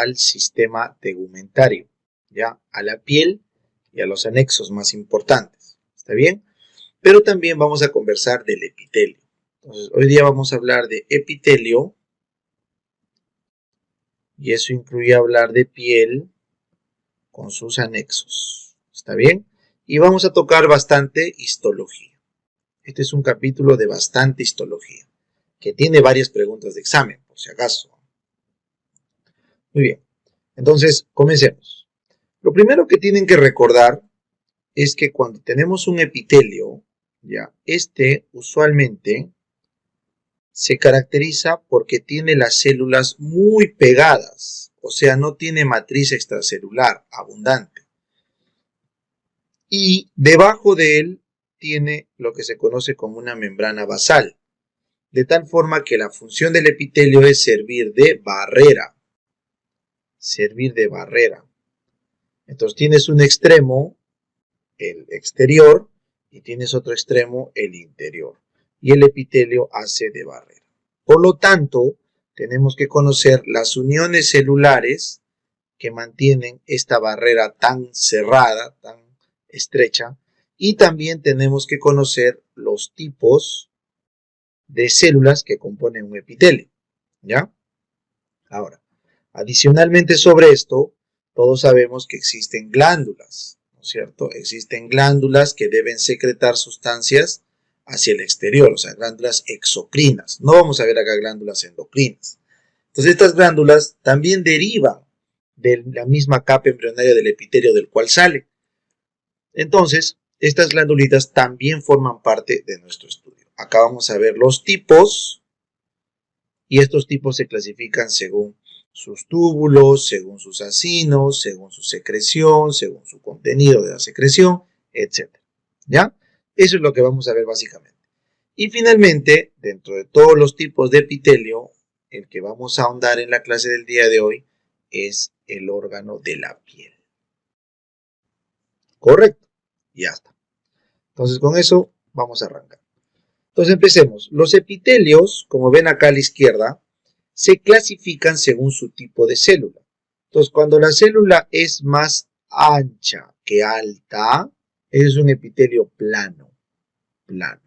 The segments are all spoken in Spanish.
al sistema tegumentario, ya, a la piel y a los anexos más importantes. ¿Está bien? Pero también vamos a conversar del epitelio. Entonces, hoy día vamos a hablar de epitelio, y eso incluye hablar de piel con sus anexos. ¿Está bien? Y vamos a tocar bastante histología. Este es un capítulo de bastante histología, que tiene varias preguntas de examen, por si acaso. Muy bien. Entonces, comencemos. Lo primero que tienen que recordar es que cuando tenemos un epitelio, ya, este usualmente se caracteriza porque tiene las células muy pegadas, o sea, no tiene matriz extracelular abundante. Y debajo de él tiene lo que se conoce como una membrana basal, de tal forma que la función del epitelio es servir de barrera. Servir de barrera. Entonces tienes un extremo, el exterior, y tienes otro extremo, el interior. Y el epitelio hace de barrera. Por lo tanto, tenemos que conocer las uniones celulares que mantienen esta barrera tan cerrada, tan estrecha, y también tenemos que conocer los tipos de células que componen un epitelio, ¿ya? Ahora, adicionalmente sobre esto, todos sabemos que existen glándulas, ¿no es cierto? Existen glándulas que deben secretar sustancias hacia el exterior, o sea, glándulas exocrinas. No vamos a ver acá glándulas endocrinas. Entonces, estas glándulas también derivan de la misma capa embrionaria del epitelio del cual sale. Entonces, estas glandulitas también forman parte de nuestro estudio. Acá vamos a ver los tipos, y estos tipos se clasifican según sus túbulos, según sus acinos, según su secreción, según su contenido de la secreción, etc. ¿Ya? Eso es lo que vamos a ver básicamente. Y finalmente, dentro de todos los tipos de epitelio, el que vamos a ahondar en la clase del día de hoy es el órgano de la piel. ¿Correcto? Ya está. Entonces con eso vamos a arrancar. Entonces empecemos. Los epitelios, como ven acá a la izquierda, se clasifican según su tipo de célula. Entonces cuando la célula es más ancha que alta, es un epitelio plano. Plano.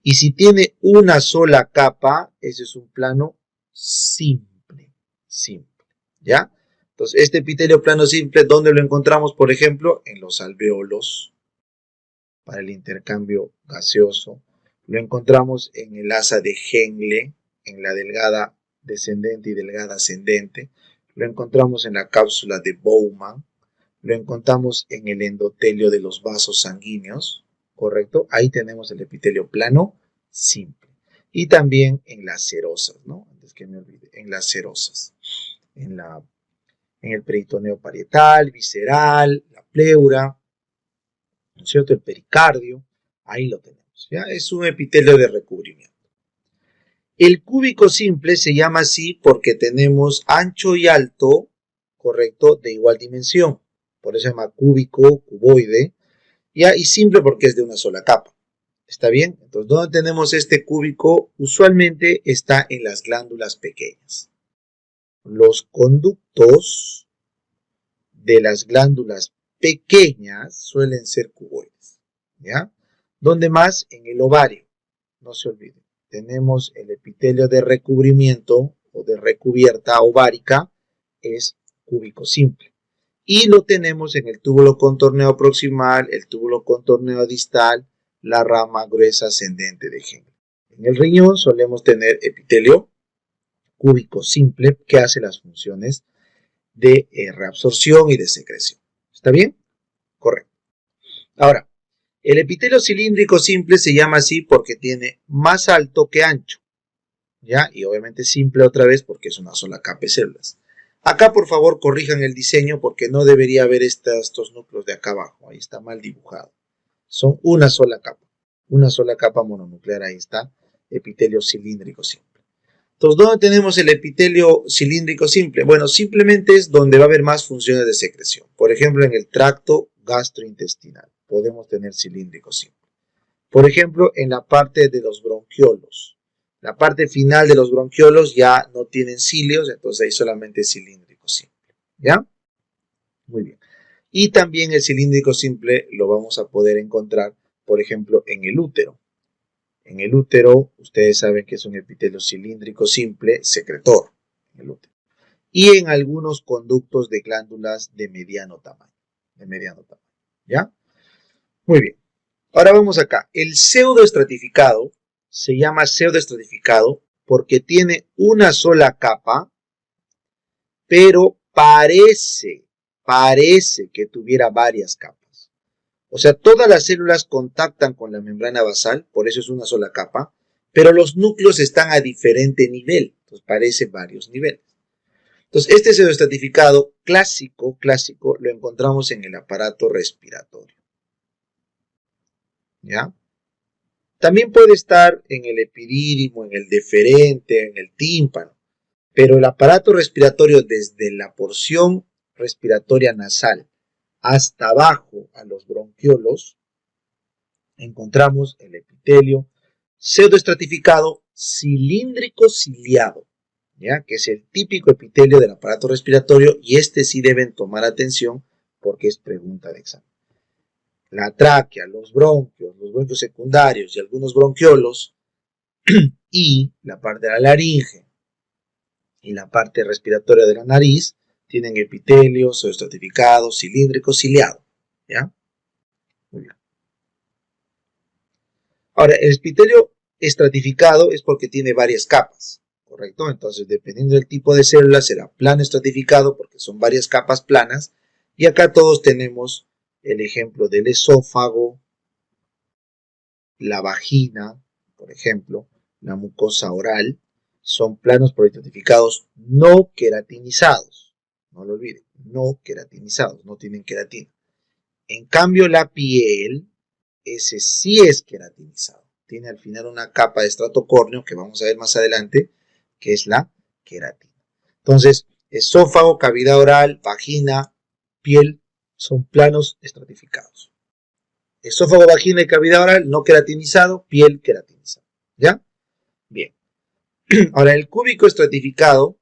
Y si tiene una sola capa, ese es un plano simple. Simple. ¿Ya? Entonces este epitelio plano simple, ¿dónde lo encontramos? Por ejemplo, en los alvéolos, para el intercambio gaseoso. Lo encontramos en el asa de Henle, en la delgada descendente y delgada ascendente. Lo encontramos en la cápsula de Bowman. Lo encontramos en el endotelio de los vasos sanguíneos, ¿correcto? Ahí tenemos el epitelio plano simple. Y también en las serosas, ¿no? Antes que me olvide, en las serosas. En el peritoneo parietal, visceral, la pleura, ¿no es cierto? El pericardio, ahí lo tenemos, ¿ya? Es un epitelio de recubrimiento. El cúbico simple se llama así porque tenemos ancho y alto, correcto, de igual dimensión. Por eso se llama cúbico, cuboide, ¿ya? Y simple porque es de una sola capa. ¿Está bien? Entonces, ¿dónde tenemos este cúbico? Usualmente está en las glándulas pequeñas. Los conductos de las glándulas pequeñas suelen ser cuboides, ¿ya? ¿Dónde más? En el ovario, no se olviden. Tenemos el epitelio de recubrimiento o de recubierta ovárica, es cúbico simple. Y lo tenemos en el túbulo contorneo proximal, el túbulo contorneo distal, la rama gruesa ascendente de Henle. En el riñón solemos tener epitelio cúbico simple que hace las funciones de reabsorción y de secreción. ¿Está bien? Correcto. Ahora, el epitelio cilíndrico simple se llama así porque tiene más alto que ancho, ¿ya? Y obviamente simple otra vez porque es una sola capa de células. Acá por favor corrijan el diseño porque no debería haber estos núcleos de acá abajo, ahí está mal dibujado. Son una sola capa mononuclear, ahí está, epitelio cilíndrico simple. Entonces, ¿dónde tenemos el epitelio cilíndrico simple? Bueno, simplemente es donde va a haber más funciones de secreción. Por ejemplo, en el tracto gastrointestinal podemos tener cilíndrico simple. Por ejemplo, en la parte de los bronquiolos. La parte final de los bronquiolos ya no tienen cilios, entonces ahí solamente es cilíndrico simple. ¿Ya? Muy bien. Y también el cilíndrico simple lo vamos a poder encontrar, por ejemplo, en el útero. En el útero, ustedes saben que es un epitelio cilíndrico simple secretor. En el útero. Y en algunos conductos de glándulas de mediano tamaño. ¿Ya? Muy bien. Ahora vamos acá. El pseudoestratificado se llama pseudoestratificado porque tiene una sola capa, pero parece que tuviera varias capas. O sea, todas las células contactan con la membrana basal, por eso es una sola capa, pero los núcleos están a diferente nivel, entonces parece varios niveles. Entonces, este pseudoestratificado clásico, lo encontramos en el aparato respiratorio. ¿Ya? También puede estar en el epidídimo, en el deferente, en el tímpano, pero el aparato respiratorio desde la porción respiratoria nasal hasta abajo a los bronquiolos, encontramos el epitelio pseudoestratificado cilíndrico ciliado, ¿ya? Que es el típico epitelio del aparato respiratorio, y este sí deben tomar atención porque es pregunta de examen. La tráquea, los bronquios secundarios y algunos bronquiolos y la parte de la laringe y la parte respiratoria de la nariz tienen epitelio pseudoestratificado cilíndrico ciliado, ¿ya? Muy bien. Ahora, el epitelio estratificado es porque tiene varias capas, ¿correcto? Entonces, dependiendo del tipo de célula, será plano estratificado porque son varias capas planas. Y acá todos tenemos el ejemplo del esófago, la vagina, por ejemplo, la mucosa oral, son planos poliestratificados no queratinizados. No lo olviden, no queratinizados, no tienen queratina. En cambio, la piel, ese sí es queratinizado. Tiene al final una capa de estrato córneo, que vamos a ver más adelante, que es la queratina. Entonces, esófago, cavidad oral, vagina, piel, son planos estratificados. Esófago, vagina y cavidad oral no queratinizado, piel queratinizada. ¿Ya? Bien. Ahora, el cúbico estratificado,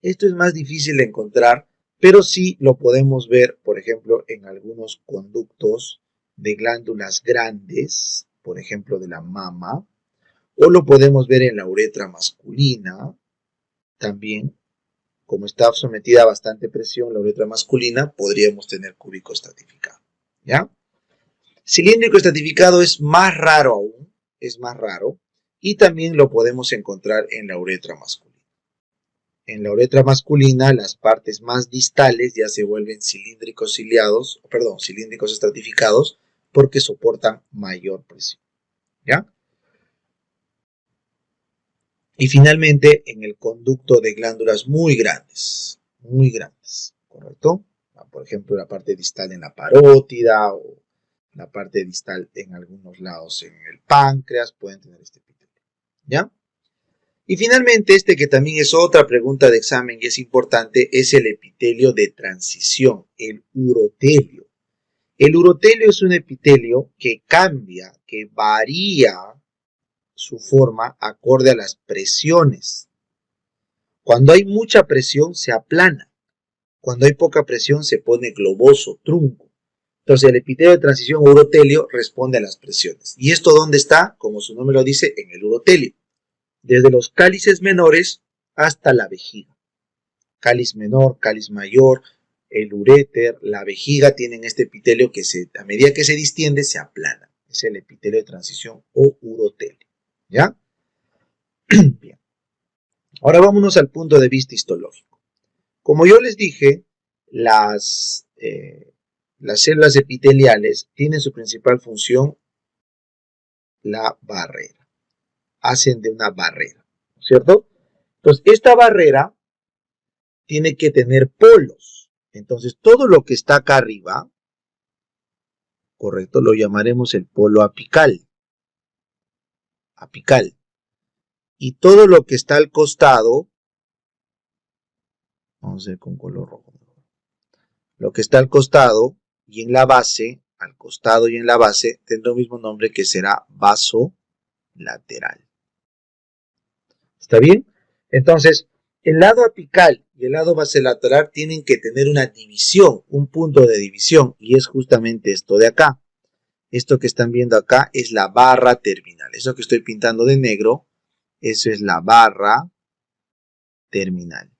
esto es más difícil de encontrar, pero sí lo podemos ver, por ejemplo, en algunos conductos de glándulas grandes, por ejemplo, de la mama, o lo podemos ver en la uretra masculina, también, como está sometida a bastante presión la uretra masculina, podríamos tener cúbico estratificado, ¿ya? Cilíndrico estratificado es más raro aún, es más raro, y también lo podemos encontrar en la uretra masculina. En la uretra masculina, las partes más distales ya se vuelven cilíndricos estratificados porque soportan mayor presión, ¿ya? Y finalmente, en el conducto de glándulas muy grandes, ¿correcto? Por ejemplo, la parte distal en la parótida o la parte distal en algunos lados en el páncreas, pueden tener este epitelio, ¿ya? Y finalmente, este que también es otra pregunta de examen y es importante, es el epitelio de transición, el urotelio. El urotelio es un epitelio que cambia, que varía su forma acorde a las presiones. Cuando hay mucha presión se aplana, cuando hay poca presión se pone globoso, trunco. Entonces el epitelio de transición urotelio responde a las presiones. ¿Y esto dónde está? Como su nombre lo dice, en el urotelio. Desde los cálices menores hasta la vejiga. Cáliz menor, cáliz mayor, el uréter, la vejiga tienen este epitelio que a medida que se distiende se aplana. Es el epitelio de transición o urotelio. ¿Ya? Bien. Ahora vámonos al punto de vista histológico. Como yo les dije, las células epiteliales tienen su principal función la barrera. Hacen de una barrera, ¿cierto? Entonces, esta barrera tiene que tener polos. Entonces, todo lo que está acá arriba, correcto, lo llamaremos el polo apical. Apical. Y todo lo que está al costado, vamos a ver con color rojo. Lo que está al costado y en la base, al costado y en la base, tendrá el mismo nombre que será vaso lateral. ¿Está bien? Entonces, el lado apical y el lado basolateral tienen que tener una división, un punto de división, y es justamente esto de acá. Esto que están viendo acá es la barra terminal. Eso que estoy pintando de negro, eso es la barra terminal.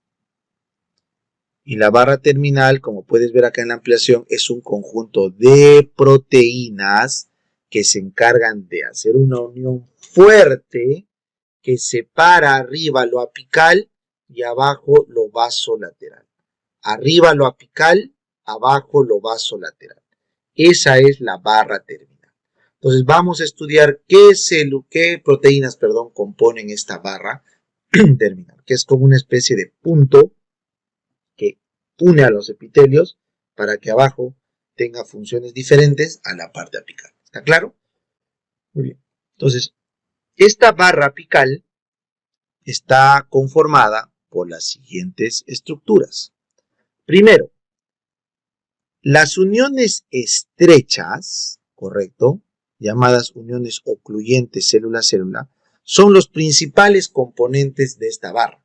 Y la barra terminal, como puedes ver acá en la ampliación, es un conjunto de proteínas que se encargan de hacer una unión fuerte que separa arriba lo apical y abajo lo basolateral. Arriba lo apical, abajo lo basolateral. Esa es la barra terminal. Entonces vamos a estudiar qué proteínas componen esta barra terminal, que es como una especie de punto que une a los epitelios para que abajo tenga funciones diferentes a la parte apical. ¿Está claro? Muy bien. Entonces, esta barra apical está conformada por las siguientes estructuras. Primero, las uniones estrechas, correcto, llamadas uniones ocluyentes célula-célula, son los principales componentes de esta barra.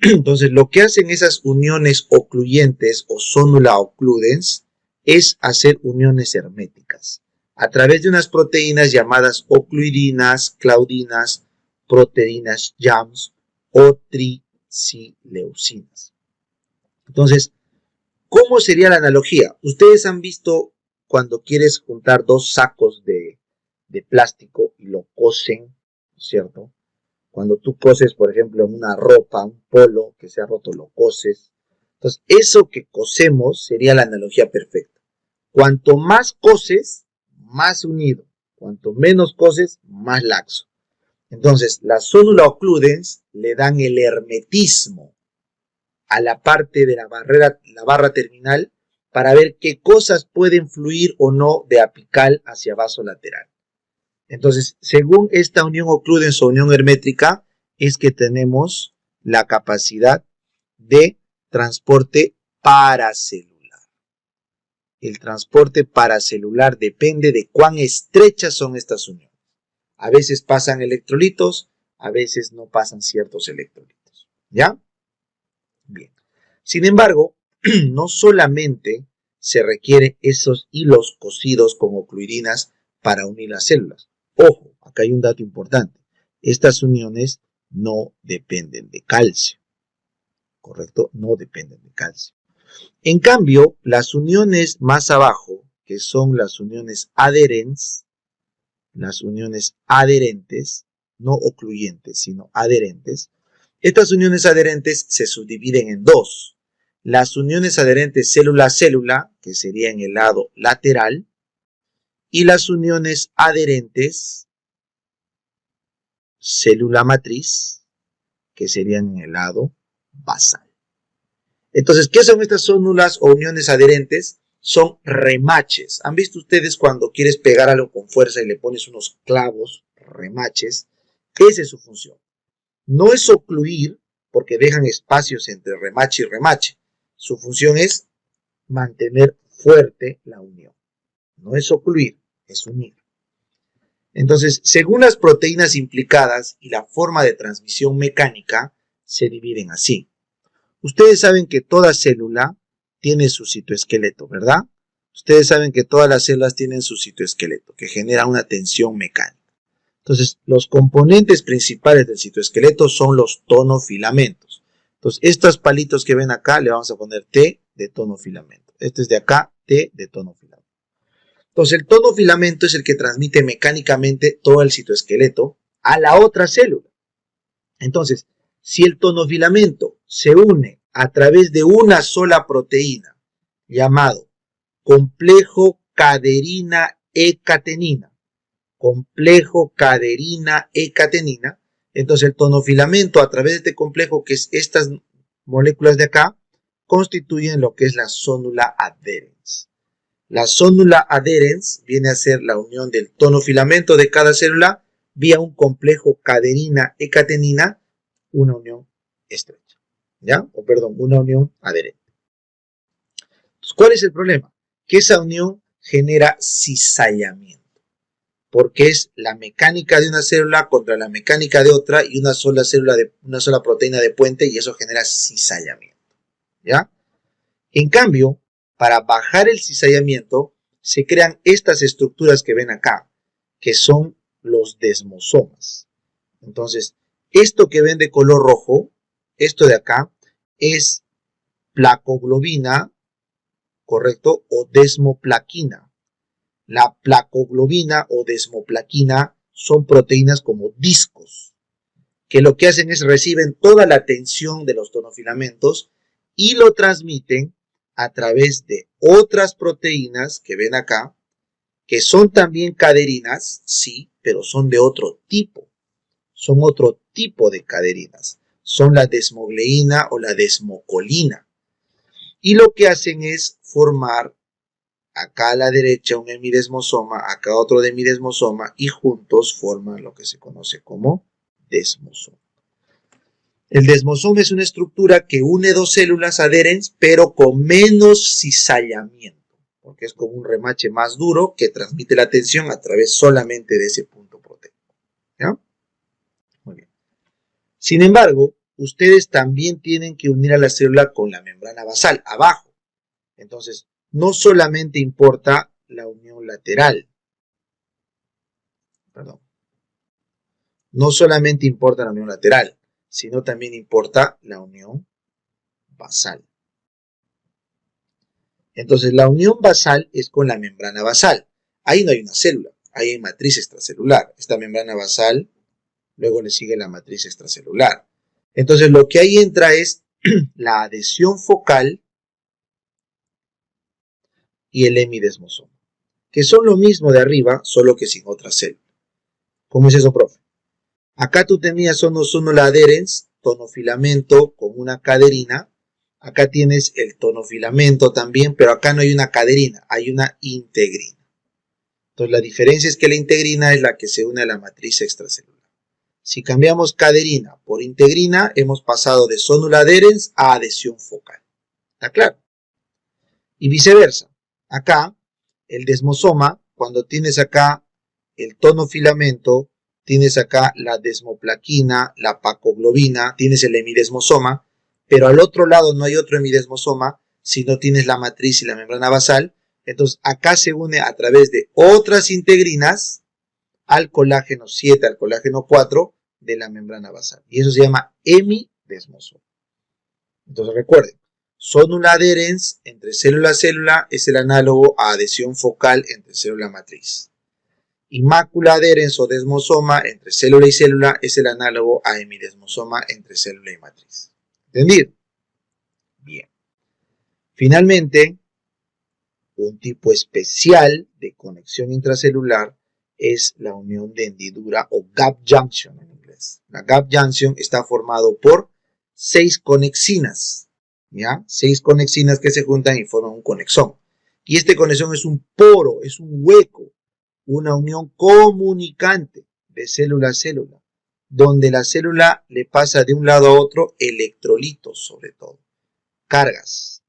Entonces, lo que hacen esas uniones ocluyentes o sonula occludens es hacer uniones herméticas a través de unas proteínas llamadas ocluidinas, claudinas, proteínas JAMS o tricileucinas. Entonces, ¿cómo sería la analogía? Ustedes han visto cuando quieres juntar dos sacos de plástico y lo cosen, ¿cierto? Cuando tú coses, por ejemplo, en una ropa, un polo que se ha roto, lo coses. Entonces, eso que cosemos sería la analogía perfecta. Cuanto más coses, más unido. Cuanto menos coses, más laxo. Entonces, las sonula occludens le dan el hermetismo a la parte de la barra terminal para ver qué cosas pueden fluir o no de apical hacia basolateral. Entonces, según esta unión occludens o unión hermética, es que tenemos la capacidad de transporte paracelular. El transporte paracelular depende de cuán estrechas son estas uniones. A veces pasan electrolitos, a veces no pasan ciertos electrolitos. ¿Ya? Bien. Sin embargo, no solamente se requieren esos hilos cosidos con ocluidinas para unir las células. Ojo, acá hay un dato importante. Estas uniones no dependen de calcio. ¿Correcto? No dependen de calcio. En cambio, las uniones más abajo, que son las uniones adherentes, no ocluyentes, sino adherentes, estas uniones adherentes se subdividen en dos. Las uniones adherentes célula-célula, que sería en el lado lateral, y las uniones adherentes célula matriz, que serían en el lado basal. Entonces, ¿qué son estas células o uniones adherentes? Son remaches. ¿Han visto ustedes cuando quieres pegar algo con fuerza y le pones unos clavos, remaches? Esa es su función. No es ocluir, porque dejan espacios entre remache y remache. Su función es mantener fuerte la unión. No es ocluir, es unir. Entonces, según las proteínas implicadas y la forma de transmisión mecánica, se dividen así. Ustedes saben que toda célula tiene su citoesqueleto, ¿verdad? Ustedes saben que todas las células tienen su citoesqueleto, que genera una tensión mecánica. Entonces, los componentes principales del citoesqueleto son los tonofilamentos. Entonces, estos palitos que ven acá le vamos a poner T de tonofilamento. Este es de acá, T de tonofilamento. Entonces, el tonofilamento es el que transmite mecánicamente todo el citoesqueleto a la otra célula. Entonces, si el tonofilamento se une a través de una sola proteína, llamado complejo caderina-E-catenina, entonces el tonofilamento a través de este complejo, que es estas moléculas de acá, constituyen lo que es la sonula adherens. La sonula adherens viene a ser la unión del tonofilamento de cada célula vía un complejo caderina-E-catenina, una unión estrecha, ¿ya? Una unión adherente. Entonces, ¿cuál es el problema? Que esa unión genera cizallamiento, porque es la mecánica de una célula contra la mecánica de otra y una sola proteína de puente, y eso genera cizallamiento. ¿ya? En cambio, para bajar el cizallamiento, se crean estas estructuras que ven acá, que son los desmosomas. Entonces, esto que ven de color rojo, esto de acá, es placoglobina, ¿correcto? O desmoplaquina. La placoglobina o desmoplaquina son proteínas como discos, que lo que hacen es reciben toda la tensión de los tonofilamentos y lo transmiten a través de otras proteínas que ven acá, que son también caderinas, sí, pero son de otro tipo. Son otro tipo de caderinas. Son la desmogleína o la desmocolina. Y lo que hacen es formar acá a la derecha un hemidesmosoma, acá otro hemidesmosoma y juntos forman lo que se conoce como desmosoma. El desmosoma es una estructura que une dos células adherentes, pero con menos cizallamiento, porque es como un remache más duro que transmite la tensión a través solamente de ese punto proteico. ¿Ya? Muy bien. Sin embargo, ustedes también tienen que unir a la célula con la membrana basal, abajo. Entonces, no solamente importa la unión lateral, perdón, no solamente importa la unión lateral, sino también importa la unión basal. Entonces, la unión basal es con la membrana basal. Ahí no hay una célula, ahí hay matriz extracelular. Esta membrana basal, luego le sigue la matriz extracelular. Entonces, lo que ahí entra es la adhesión focal y el hemidesmosoma, que son lo mismo de arriba, solo que sin otra célula. ¿Cómo es eso, profe? Acá tú tenías sonol adherens, tonofilamento con una caderina. Acá tienes el tonofilamento también, pero acá no hay una caderina, hay una integrina. Entonces la diferencia es que la integrina es la que se une a la matriz extracelular. Si cambiamos caderina por integrina, hemos pasado de sonol adherens a adhesión focal. ¿Está claro? Y viceversa. Acá, el desmosoma, cuando tienes acá el tonofilamento, tienes acá la desmoplaquina, la pacoglobina, tienes el hemidesmosoma, pero al otro lado no hay otro hemidesmosoma, sino tienes la matriz y la membrana basal. Entonces acá se une a través de otras integrinas al colágeno 7, al colágeno 4 de la membrana basal. Y eso se llama hemidesmosoma. Entonces recuerden, sonul adherens entre célula a célula es el análogo a adhesión focal entre célula matriz. Y mácula adherens o desmosoma entre célula y célula es el análogo a hemidesmosoma entre célula y matriz. ¿Entendido? Bien. Finalmente, un tipo especial de conexión intracelular es la unión de hendidura o gap junction en inglés. La gap junction está formado por 6 conexinas, ¿ya? 6 conexinas que se juntan y forman un conexón. Y este conexón es un poro, es un hueco, una unión comunicante de célula a célula, donde la célula le pasa de un lado a otro electrolitos, sobre todo, cargas,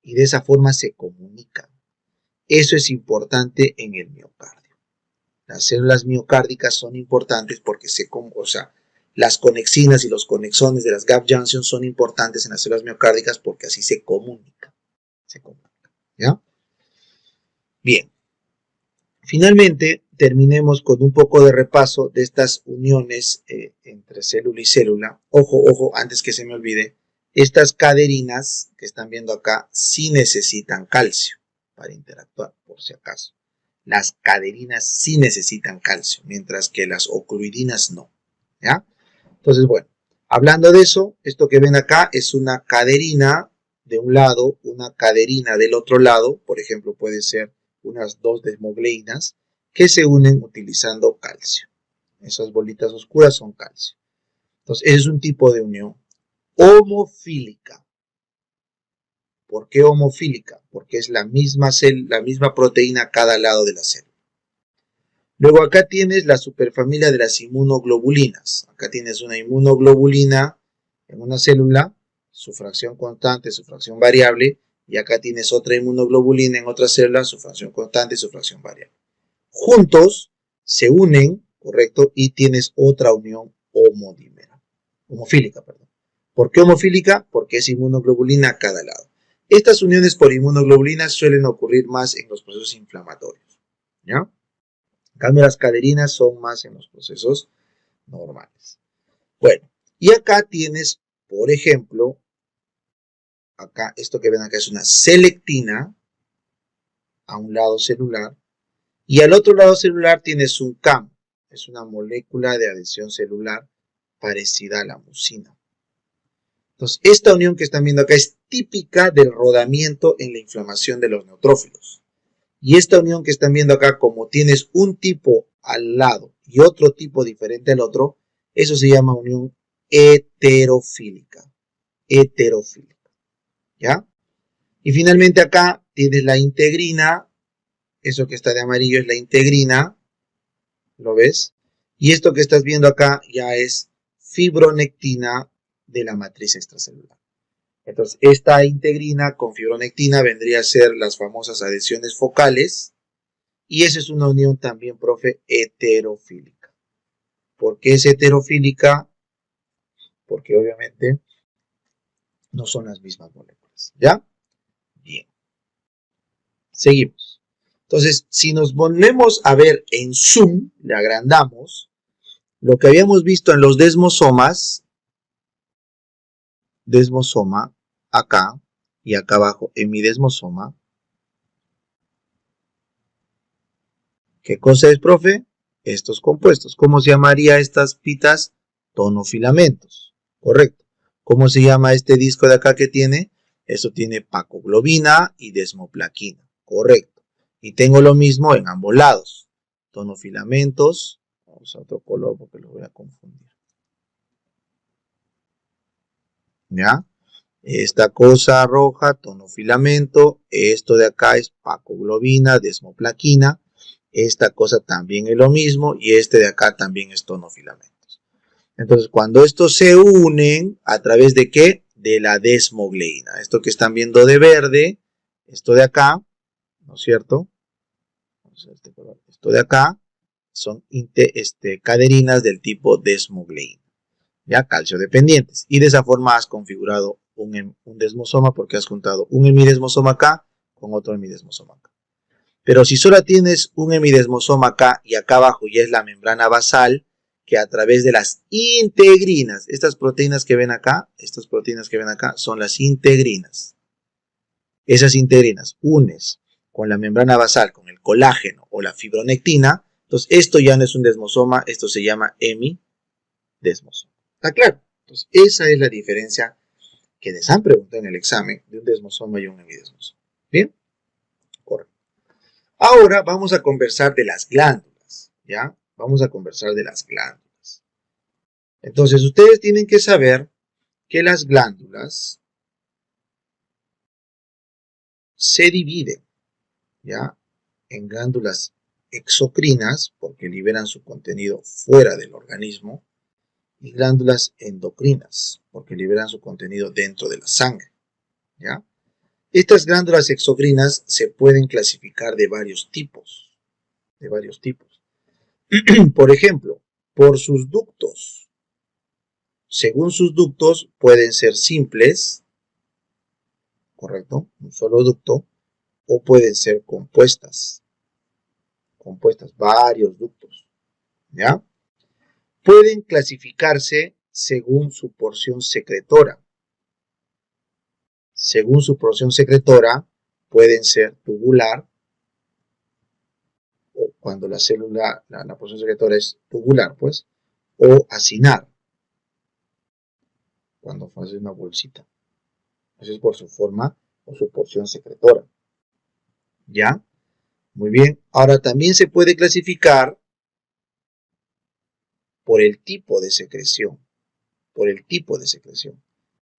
y de esa forma se comunican. Eso es importante en el miocardio. Las células miocárdicas son importantes porque las conexinas y los conexones de las gap junctions son importantes en las células miocárdicas porque así se comunican. ¿Ya? Bien. Finalmente, terminemos con un poco de repaso de estas uniones entre célula y célula. Ojo, ojo, antes que se me olvide, estas caderinas que están viendo acá sí necesitan calcio para interactuar, por si acaso. Las caderinas sí necesitan calcio, mientras que las ocluidinas no. ¿Ya? Entonces, bueno, hablando de eso, esto que ven acá es una caderina de un lado, una caderina del otro lado, por ejemplo, puede ser unas 2 desmogleínas que se unen utilizando calcio. Esas bolitas oscuras son calcio. Entonces, ese es un tipo de unión homofílica. ¿Por qué homofílica? Porque es la misma proteína a cada lado de la célula. Luego acá tienes la superfamilia de las inmunoglobulinas. Acá tienes una inmunoglobulina en una célula, su fracción constante, su fracción variable, y acá tienes otra inmunoglobulina en otra célula, su fracción constante y su fracción variable. Juntos se unen, ¿correcto? Y tienes otra unión homofílica, perdón. ¿Por qué homofílica? Porque es inmunoglobulina a cada lado. Estas uniones por inmunoglobulinas suelen ocurrir más en los procesos inflamatorios, ¿ya? En cambio, las caderinas son más en los procesos normales. Bueno, y acá tienes, por ejemplo, acá, esto que ven acá es una selectina a un lado celular, y al otro lado celular tienes un CAM, es una molécula de adhesión celular parecida a la mucina. Entonces, esta unión que están viendo acá es típica del rodamiento en la inflamación de los neutrófilos. Y esta unión que están viendo acá, como tienes un tipo al lado y otro tipo diferente al otro, eso se llama unión heterofílica. Heterofílica. ¿Ya? Y finalmente acá tienes la integrina. Eso que está de amarillo es la integrina. ¿Lo ves? Y esto que estás viendo acá ya es fibronectina de la matriz extracelular. Entonces, esta integrina con fibronectina vendría a ser las famosas adhesiones focales. Y esa es una unión también, profe, heterofílica. ¿Por qué es heterofílica? Porque obviamente no son las mismas moléculas. ¿Ya? Bien. Seguimos. Entonces, si nos ponemos a ver en zoom, le agrandamos, lo que habíamos visto en los desmosomas, desmosoma acá y acá abajo en mi desmosoma, ¿qué cosa es, profe? Estos compuestos. ¿Cómo se llamaría estas pitas? Tonofilamentos. Correcto. ¿Cómo se llama este disco de acá que tiene? Eso tiene pacoglobina y desmoplaquina. Correcto. Y tengo lo mismo en ambos lados. Tonofilamentos. Vamos a otro color porque lo voy a confundir. ¿Ya? Esta cosa roja, tonofilamento. Esto de acá es pacoglobina, desmoplaquina. Esta cosa también es lo mismo y este de acá también es tonofilamentos. Entonces, cuando estos se unen, ¿a través de qué? De la desmogleína. Esto que están viendo de verde, esto de acá, ¿no es cierto? Esto de acá son caderinas del tipo desmogleína, ya calcio dependientes. Y de esa forma has configurado un desmosoma porque has juntado un hemidesmosoma acá con otro hemidesmosoma acá. Pero si solo tienes un hemidesmosoma acá y acá abajo ya es la membrana basal, que a través de las integrinas, estas proteínas que ven acá son las integrinas. Esas integrinas unes con la membrana basal, con el colágeno o la fibronectina, entonces esto ya no es un desmosoma, esto se llama hemidesmosoma. ¿Está claro? Entonces esa es la diferencia que les han preguntado en el examen de un desmosoma y un hemidesmosoma. ¿Bien? Correcto. Ahora vamos a conversar de las glándulas, ¿ya? Vamos a conversar de las glándulas. Entonces, ustedes tienen que saber que las glándulas se dividen, ¿ya? En glándulas exocrinas, porque liberan su contenido fuera del organismo, y glándulas endocrinas, porque liberan su contenido dentro de la sangre, ¿ya? Estas glándulas exocrinas se pueden clasificar de varios tipos, Por ejemplo, por sus ductos. Según sus ductos pueden ser simples, correcto, un solo ducto, o pueden ser compuestas, varios ductos, ¿ya? Pueden clasificarse según su porción secretora. Según su porción secretora, pueden ser tubular, o cuando la célula, la porción secretora es tubular, pues, o acinar, cuando hace una bolsita. Eso es por su forma o su porción secretora. ¿Ya? Muy bien. Ahora también se puede clasificar por el tipo de secreción. Por el tipo de secreción.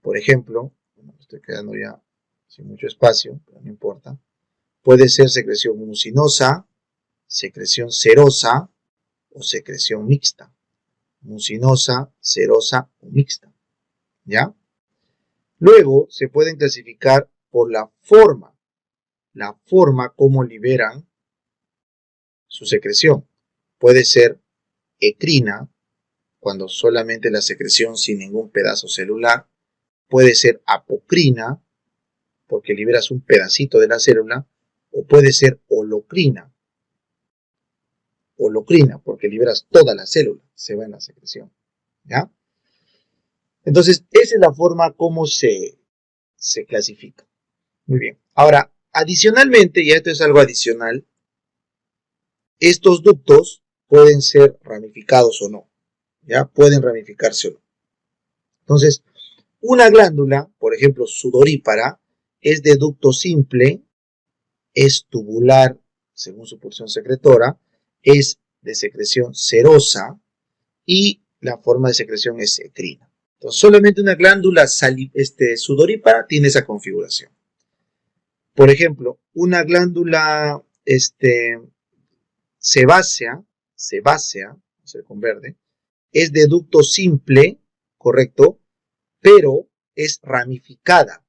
Por ejemplo, me estoy quedando ya sin mucho espacio, pero no importa. Puede ser secreción mucinosa, secreción serosa o secreción mixta. Mucinosa, serosa o mixta. ¿Ya? Luego se pueden clasificar por la forma como liberan su secreción. Puede ser ecrina, cuando solamente la secreción sin ningún pedazo celular, puede ser apocrina, porque liberas un pedacito de la célula, o puede ser holocrina, porque liberas toda la célula, se va en la secreción, ¿ya? Entonces, esa es la forma como se clasifica. Muy bien. Ahora, adicionalmente, y esto es algo adicional, estos ductos pueden ser ramificados o no, ¿ya? Pueden ramificarse o no. Entonces, una glándula, por ejemplo, sudorípara, es de ducto simple, es tubular, según su porción secretora, es de secreción serosa y la forma de secreción es secrina. Entonces, solamente una glándula sudorípara tiene esa configuración. Por ejemplo, una glándula sebácea, se converte, es de ducto simple, correcto, pero es ramificada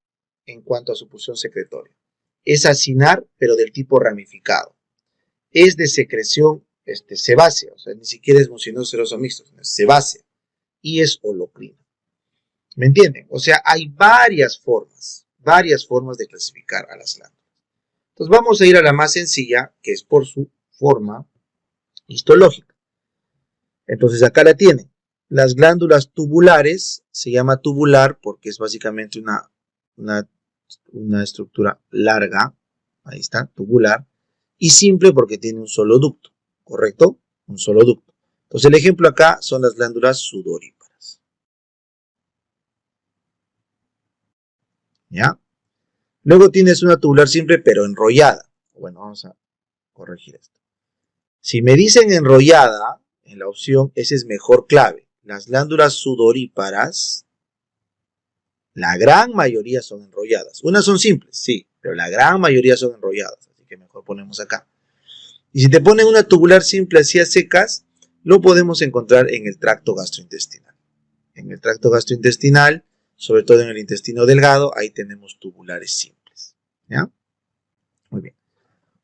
en cuanto a su porción secretoria. Es acinar, pero del tipo ramificado. Es de secreción sebácea, o sea, ni siquiera es mucinoso seroso mixto, es sebácea, y es holocrina. ¿Me entienden? O sea, hay varias formas de clasificar a las glándulas. Entonces vamos a ir a la más sencilla, que es por su forma histológica. Entonces acá la tienen. Las glándulas tubulares, se llama tubular porque es básicamente una estructura larga, ahí está, tubular, y simple porque tiene un solo ducto, ¿correcto? Un solo ducto. Entonces el ejemplo acá son las glándulas sudoríparas. ¿Ya? Luego tienes una tubular simple pero enrollada. Bueno, vamos a corregir esto. Si me dicen enrollada, en la opción, esa es mejor clave. Las glándulas sudoríparas, la gran mayoría son enrolladas. Unas son simples, sí, pero la gran mayoría son enrolladas. Así que mejor ponemos acá. Y si te ponen una tubular simple así a secas, lo podemos encontrar en el tracto gastrointestinal. En el tracto gastrointestinal, sobre todo en el intestino delgado, ahí tenemos tubulares simples. ¿Ya? Muy bien.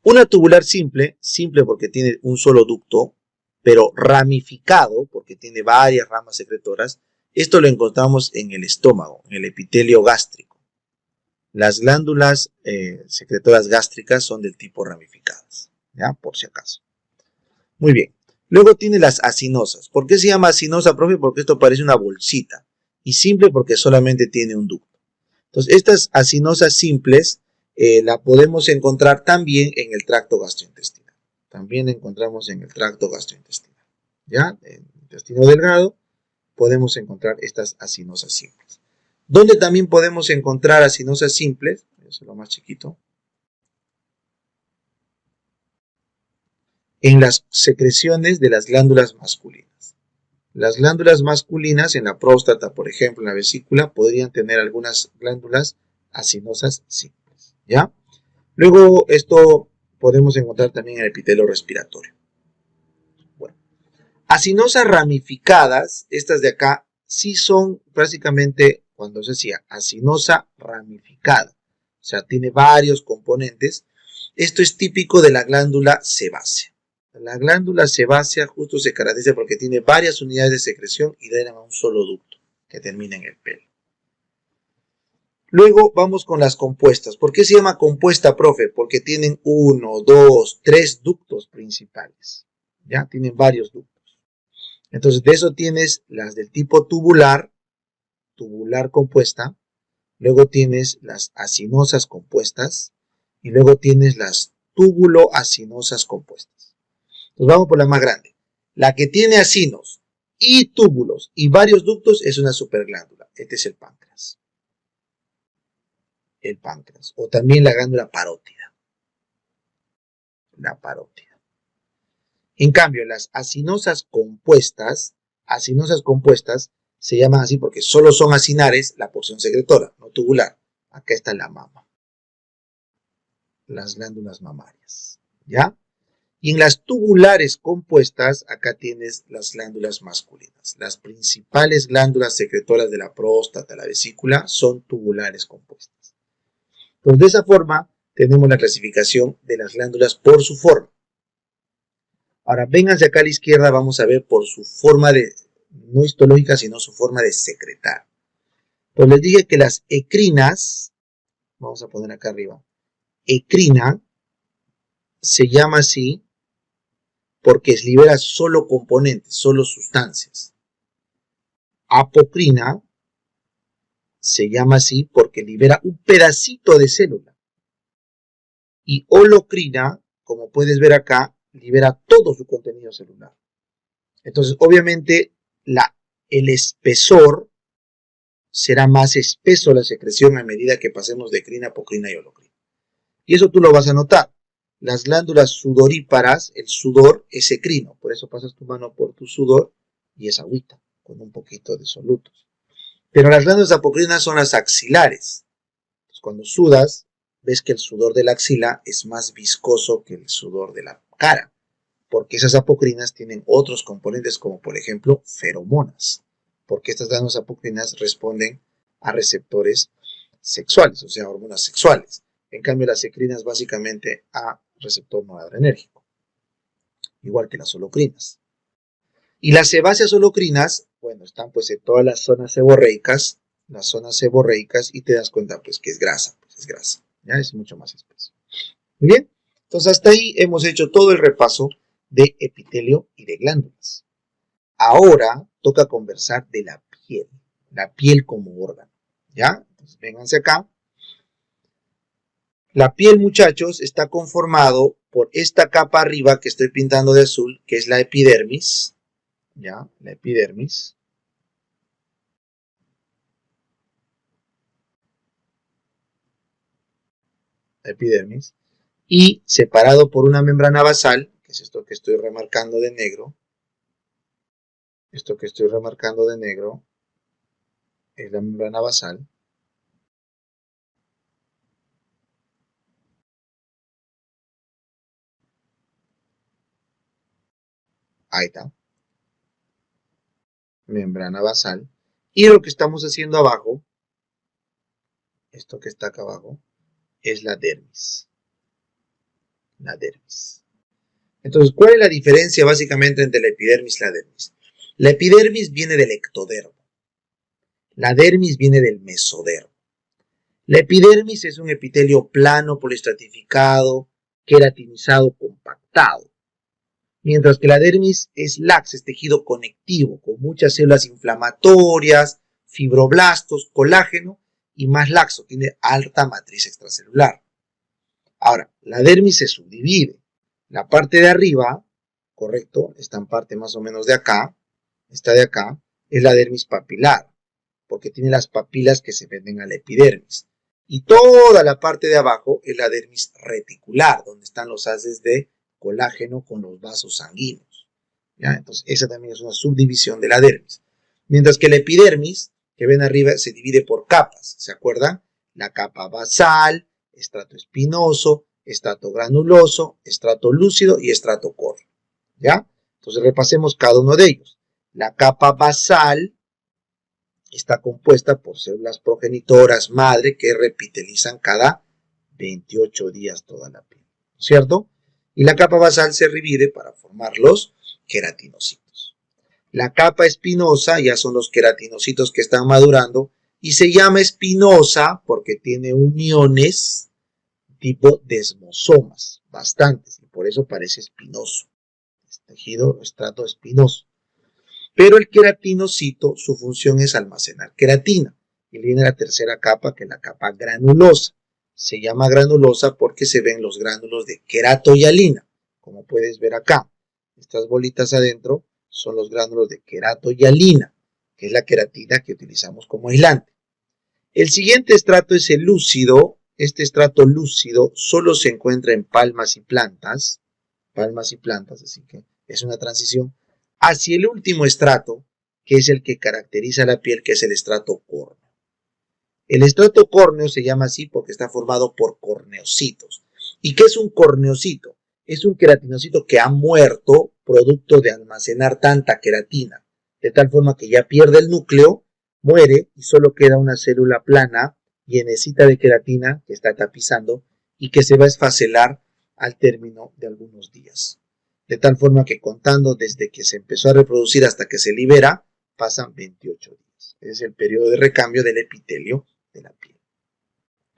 Una tubular simple porque tiene un solo ducto, pero ramificado porque tiene varias ramas secretoras. Esto lo encontramos en el estómago, en el epitelio gástrico. Las glándulas secretoras gástricas son del tipo ramificadas, ¿ya? Por si acaso. Muy bien. Luego tiene las acinosas. ¿Por qué se llama acinosa, profe? Porque esto parece una bolsita. Y simple porque solamente tiene un ducto. Entonces, estas acinosas simples la podemos encontrar también en el tracto gastrointestinal. También encontramos en el tracto gastrointestinal. ¿Ya? En el intestino delgado podemos encontrar estas acinosas simples. ¿Dónde también podemos encontrar acinosas simples? Eso es lo más chiquito. En las secreciones de las glándulas masculinas. Las glándulas masculinas en la próstata, por ejemplo, en la vesícula, podrían tener algunas glándulas acinosas simples, ¿ya? Luego, esto podemos encontrar también en el epitelio respiratorio. Bueno, acinosas ramificadas, estas de acá, sí son prácticamente, cuando se decía acinosa ramificada, o sea, tiene varios componentes. Esto es típico de la glándula sebácea. La glándula sebácea justo se caracteriza porque tiene varias unidades de secreción y drenan a un solo ducto que termina en el pelo. Luego vamos con las compuestas. ¿Por qué se llama compuesta, profe? Porque tienen 1, 2, 3 ductos principales. ¿Ya? Tienen varios ductos. Entonces, de eso tienes las del tipo tubular compuesta. Luego tienes las acinosas compuestas. Y luego tienes las túbulo-acinosas compuestas. Entonces vamos por la más grande. La que tiene acinos y túbulos y varios ductos es una superglándula. Este es el páncreas. El páncreas. O también la glándula parótida. La parótida. En cambio, las acinosas compuestas se llaman así porque solo son acinares la porción secretora, no tubular. Acá está la mama. Las glándulas mamarias. ¿Ya? Y en las tubulares compuestas, acá tienes las glándulas masculinas. Las principales glándulas secretoras de la próstata, la vesícula, son tubulares compuestas. Entonces, de esa forma, tenemos la clasificación de las glándulas por su forma. Ahora, vénganse acá a la izquierda, vamos a ver por su forma no histológica, sino su forma de secretar. Pues les dije que las ecrinas, vamos a poner acá arriba, ecrina se llama así porque libera solo componentes, solo sustancias. Apocrina se llama así porque libera un pedacito de célula. Y holocrina, como puedes ver acá, libera todo su contenido celular. Entonces, obviamente, el espesor será más espeso la secreción a medida que pasemos de crina, apocrina y holocrina. Y eso tú lo vas a notar. Las glándulas sudoríparas, el sudor es ecrino, por eso pasas tu mano por tu sudor y es agüita, con un poquito de solutos. Pero las glándulas apocrinas son las axilares. Entonces, cuando sudas, ves que el sudor de la axila es más viscoso que el sudor de la cara, porque esas apocrinas tienen otros componentes como por ejemplo feromonas, porque estas glándulas apocrinas responden a receptores sexuales, o sea, hormonas sexuales. En cambio, las ecrinas básicamente a receptor noradrenérgico, igual que las holocrinas. Y las sebáceas holocrinas, bueno, están pues en todas las zonas seborreicas, y te das cuenta pues que es grasa, ya es mucho más espeso. Muy bien, entonces hasta ahí hemos hecho todo el repaso de epitelio y de glándulas. Ahora toca conversar de la piel como órgano, ¿ya? Entonces vénganse acá. La piel, muchachos, está conformado por esta capa arriba que estoy pintando de azul, que es la epidermis, ¿ya? La epidermis. La epidermis. Y separado por una membrana basal, que es esto que estoy remarcando de negro. Esto que estoy remarcando de negro es la membrana basal. Ahí está. Membrana basal. Y lo que estamos haciendo abajo, esto que está acá abajo, es la dermis. La dermis. Entonces, ¿cuál es la diferencia básicamente entre la epidermis y la dermis? La epidermis viene del ectodermo. La dermis viene del mesodermo. La epidermis es un epitelio plano, poliestratificado, queratinizado, compactado. Mientras que la dermis es laxa, es tejido conectivo, con muchas células inflamatorias, fibroblastos, colágeno y más laxo, tiene alta matriz extracelular. Ahora, la dermis se subdivide. La parte de arriba, correcto, esta en parte más o menos de acá, esta de acá, es la dermis papilar, porque tiene las papilas que se venden a la epidermis. Y toda la parte de abajo es la dermis reticular, donde están los haces de colágeno con los vasos sanguíneos. ¿Ya? Entonces, esa también es una subdivisión de la dermis. Mientras que la epidermis, que ven arriba, se divide por capas. ¿Se acuerdan? La capa basal, estrato espinoso, estrato granuloso, estrato lúcido y estrato córneo. ¿Ya? Entonces, repasemos cada uno de ellos. La capa basal está compuesta por células progenitoras madre que repitelizan cada 28 días toda la piel, ¿cierto? Y la capa basal se divide para formar los queratinocitos. La capa espinosa ya son los queratinocitos que están madurando y se llama espinosa porque tiene uniones tipo desmosomas, bastantes, y por eso parece espinoso. Es tejido estrato espinoso. Pero el queratinocito, su función es almacenar queratina. Y viene la tercera capa, que es la capa granulosa. Se llama granulosa porque se ven los gránulos de queratohialina, como puedes ver acá. Estas bolitas adentro son los gránulos de queratohialina, que es la queratina que utilizamos como aislante. El siguiente estrato es el lúcido. Este estrato lúcido solo se encuentra en palmas y plantas, así que es una transición hacia el último estrato, que es el que caracteriza la piel, que es el estrato córneo. El estrato córneo se llama así porque está formado por corneocitos. ¿Y qué es un corneocito? Es un queratinocito que ha muerto producto de almacenar tanta queratina, de tal forma que ya pierde el núcleo, muere y solo queda una célula plana, llenecita de queratina, que está tapizando y que se va a esfacelar al término de algunos días. De tal forma que contando desde que se empezó a reproducir hasta que se libera, pasan 28 días. horas. Es el periodo de recambio del epitelio de la piel.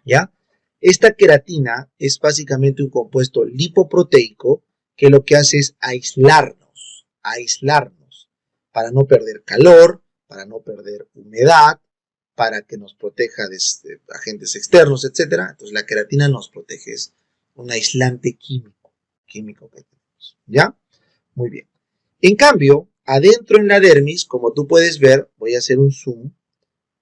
¿Ya? Esta queratina es básicamente un compuesto lipoproteico que lo que hace es aislarnos para no perder calor, para no perder humedad, para que nos proteja de agentes externos, etc. Entonces la queratina nos protege, es un aislante químico que tenemos. ¿Ya? Muy bien. En cambio, adentro en la dermis, como tú puedes ver, voy a hacer un zoom.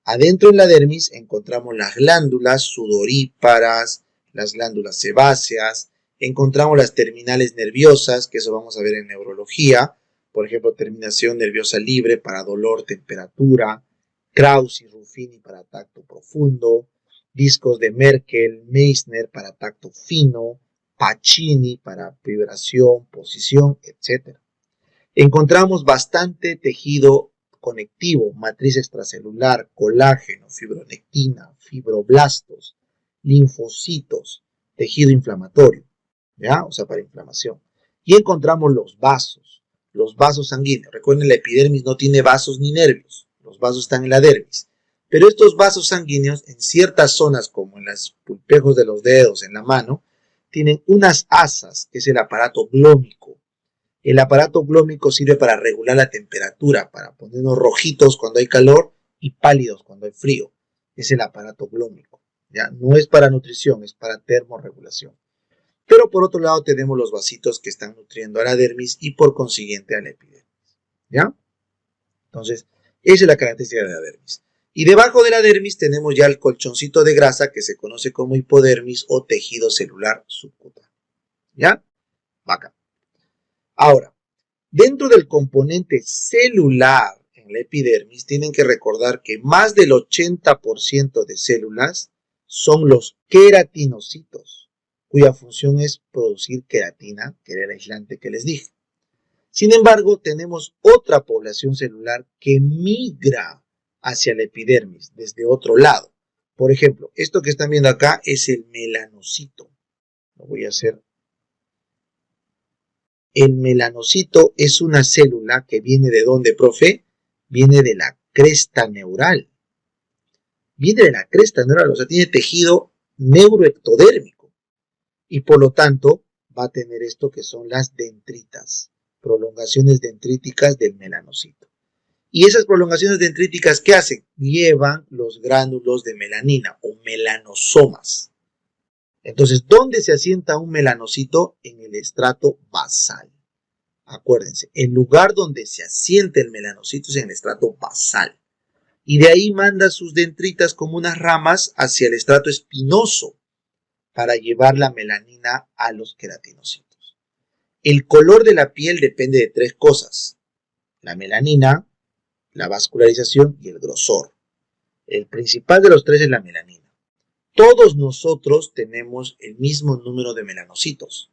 Adentro en la dermis encontramos las glándulas sudoríparas, las glándulas sebáceas, encontramos las terminales nerviosas, que eso vamos a ver en neurología, por ejemplo, terminación nerviosa libre para dolor, temperatura, Krauss y Ruffini para tacto profundo, discos de Merkel, Meissner para tacto fino, Pacini para vibración, posición, etc. Encontramos bastante tejido conectivo, matriz extracelular, colágeno, fibronectina, fibroblastos, linfocitos, tejido inflamatorio, ¿ya? O sea, para inflamación. Y encontramos los vasos sanguíneos. Recuerden, la epidermis no tiene vasos ni nervios, los vasos están en la dermis. Pero estos vasos sanguíneos, en ciertas zonas, como en los pulpejos de los dedos, en la mano, tienen unas asas, que es el aparato glómico. El aparato glómico sirve para regular la temperatura, para ponernos rojitos cuando hay calor y pálidos cuando hay frío. Es el aparato glómico. ¿Ya? No es para nutrición, es para termorregulación. Pero por otro lado tenemos los vasitos que están nutriendo a la dermis y por consiguiente a la epidermis. ¿Ya? Entonces, esa es la característica de la dermis. Y debajo de la dermis tenemos ya el colchoncito de grasa que se conoce como hipodermis o tejido celular subcutáneo. ¿Ya? Bacán. Ahora, dentro del componente celular en la epidermis, tienen que recordar que más del 80% de células son los queratinocitos, cuya función es producir queratina, que era el aislante que les dije. Sin embargo, tenemos otra población celular que migra hacia la epidermis desde otro lado. Por ejemplo, esto que están viendo acá es el melanocito. Lo voy a hacer. El melanocito es una célula que viene ¿de dónde, profe? Viene de la cresta neural. Viene de la cresta neural, o sea, tiene tejido neuroectodérmico. Y por lo tanto, va a tener esto que son las dendritas, prolongaciones dendríticas del melanocito. Y esas prolongaciones dendríticas, ¿qué hacen? Llevan los gránulos de melanina o melanosomas. Entonces, ¿dónde se asienta un melanocito? En el estrato basal. Acuérdense, el lugar donde se asienta el melanocito es en el estrato basal. Y de ahí manda sus dendritas como unas ramas hacia el estrato espinoso para llevar la melanina a los queratinocitos. El color de la piel depende de tres cosas: la melanina, la vascularización y el grosor. El principal de los tres es la melanina. Todos nosotros tenemos el mismo número de melanocitos,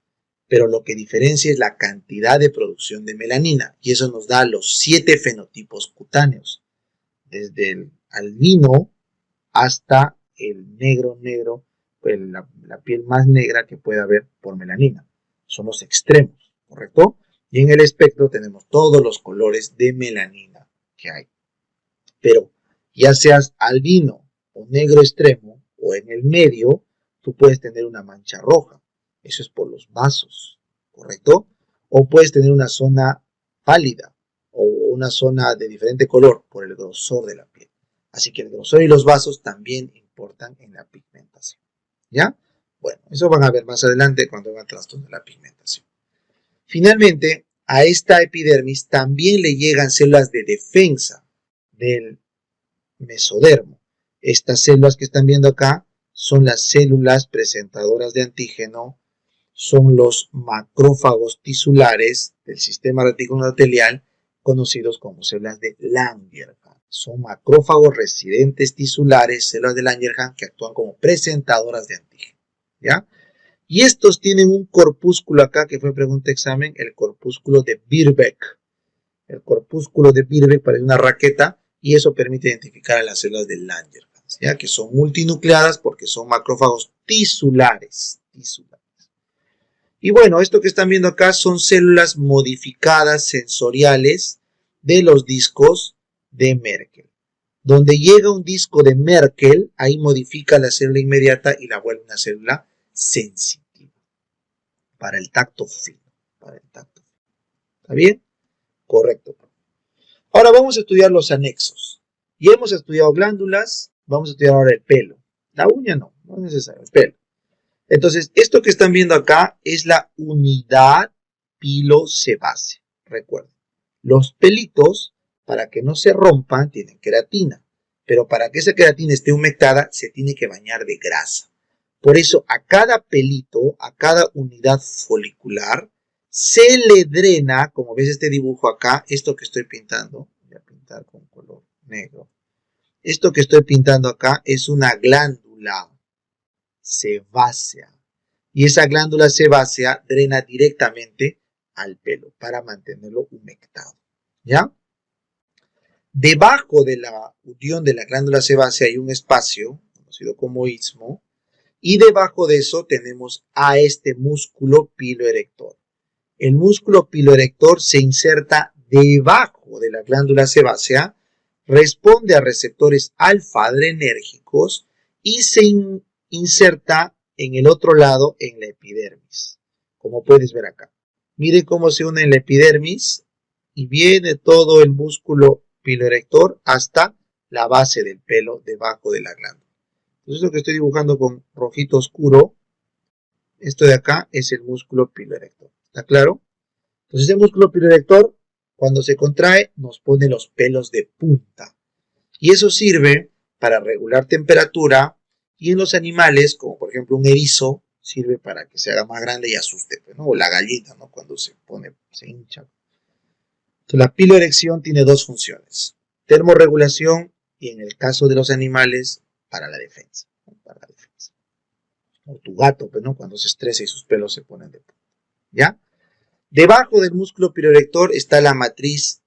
pero lo que diferencia es la cantidad de producción de melanina, y eso nos da los 7 fenotipos cutáneos, desde el albino hasta el negro, pues la piel más negra que puede haber por melanina. Son los extremos, ¿correcto? Y en el espectro tenemos todos los colores de melanina que hay. Pero ya seas albino o negro extremo, o en el medio, tú puedes tener una mancha roja. Eso es por los vasos, ¿correcto? O puedes tener una zona pálida o una zona de diferente color por el grosor de la piel. Así que el grosor y los vasos también importan en la pigmentación. ¿Ya? Bueno, eso van a ver más adelante cuando hagan trastorno de la pigmentación. Finalmente, a esta epidermis también le llegan células de defensa del mesodermo. Estas células que están viendo acá son las células presentadoras de antígeno, son los macrófagos tisulares del sistema reticuloendotelial, conocidos como células de Langerhans. Son macrófagos residentes tisulares, células de Langerhans, que actúan como presentadoras de antígeno. ¿Ya? Y estos tienen un corpúsculo acá, que fue pregunta de examen, el corpúsculo de Birbeck. El corpúsculo de Birbeck parece una raqueta, y eso permite identificar a las células de Langerhans, ¿ya? Que son multinucleadas porque son macrófagos tisulares. Y bueno, esto que están viendo acá son células modificadas sensoriales de los discos de Merkel. Donde llega un disco de Merkel, ahí modifica la célula inmediata y la vuelve una célula sensitiva. Para el tacto fino. ¿Está bien? Correcto. Ahora vamos a estudiar los anexos. Ya hemos estudiado glándulas, vamos a estudiar ahora el pelo. La uña no es necesario, el pelo. Entonces, esto que están viendo acá es la unidad pilosebácea. Recuerden, los pelitos, para que no se rompan, tienen queratina. Pero para que esa queratina esté humectada, se tiene que bañar de grasa. Por eso, a cada pelito, a cada unidad folicular, se le drena, como ves este dibujo acá, esto que estoy pintando, voy a pintar con color negro. Esto que estoy pintando acá es una glándula sebácea. Y esa glándula sebácea drena directamente al pelo para mantenerlo humectado. ¿Ya? Debajo de la unión de la glándula sebácea hay un espacio, conocido como istmo, y debajo de eso tenemos a este músculo piloerector. El músculo piloerector se inserta debajo de la glándula sebácea, responde a receptores alfa-adrenérgicos y se inserta en el otro lado en la epidermis, como puedes ver acá. Mire cómo se une en la epidermis y viene todo el músculo piloerector hasta la base del pelo debajo de la glándula. Entonces lo que estoy dibujando con rojito oscuro, esto de acá es el músculo piloerector. ¿Está claro? Entonces el músculo piloerector, cuando se contrae, nos pone los pelos de punta. Y eso sirve para regular temperatura. Y en los animales, como por ejemplo un erizo, sirve para que se haga más grande y asuste, ¿no? O la gallina, ¿no? Cuando se hincha. Entonces, la piloerección tiene dos funciones: termorregulación y, en el caso de los animales, para la defensa. O tu gato, ¿no? Cuando se estresa y sus pelos se ponen de punta. ¿Ya? Debajo del músculo piloerector está la matriz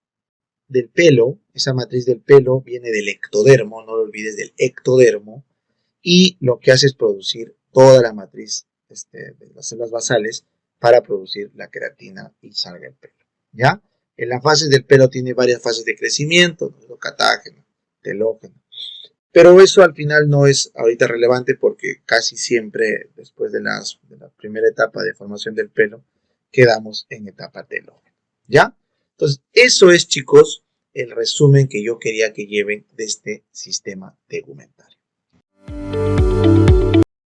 del pelo. Esa matriz del pelo viene del ectodermo, no lo olvides, del ectodermo, y lo que hace es producir toda la matriz de las células basales para producir la queratina y salga el pelo. ¿Ya? En las fases del pelo tiene varias fases de crecimiento, catágeno, telógeno. Pero eso al final no es ahorita relevante porque casi siempre después de la primera etapa de formación del pelo quedamos en etapa telógena. ¿Ya? Entonces, eso es, chicos, el resumen que yo quería que lleven de este sistema tegumentario.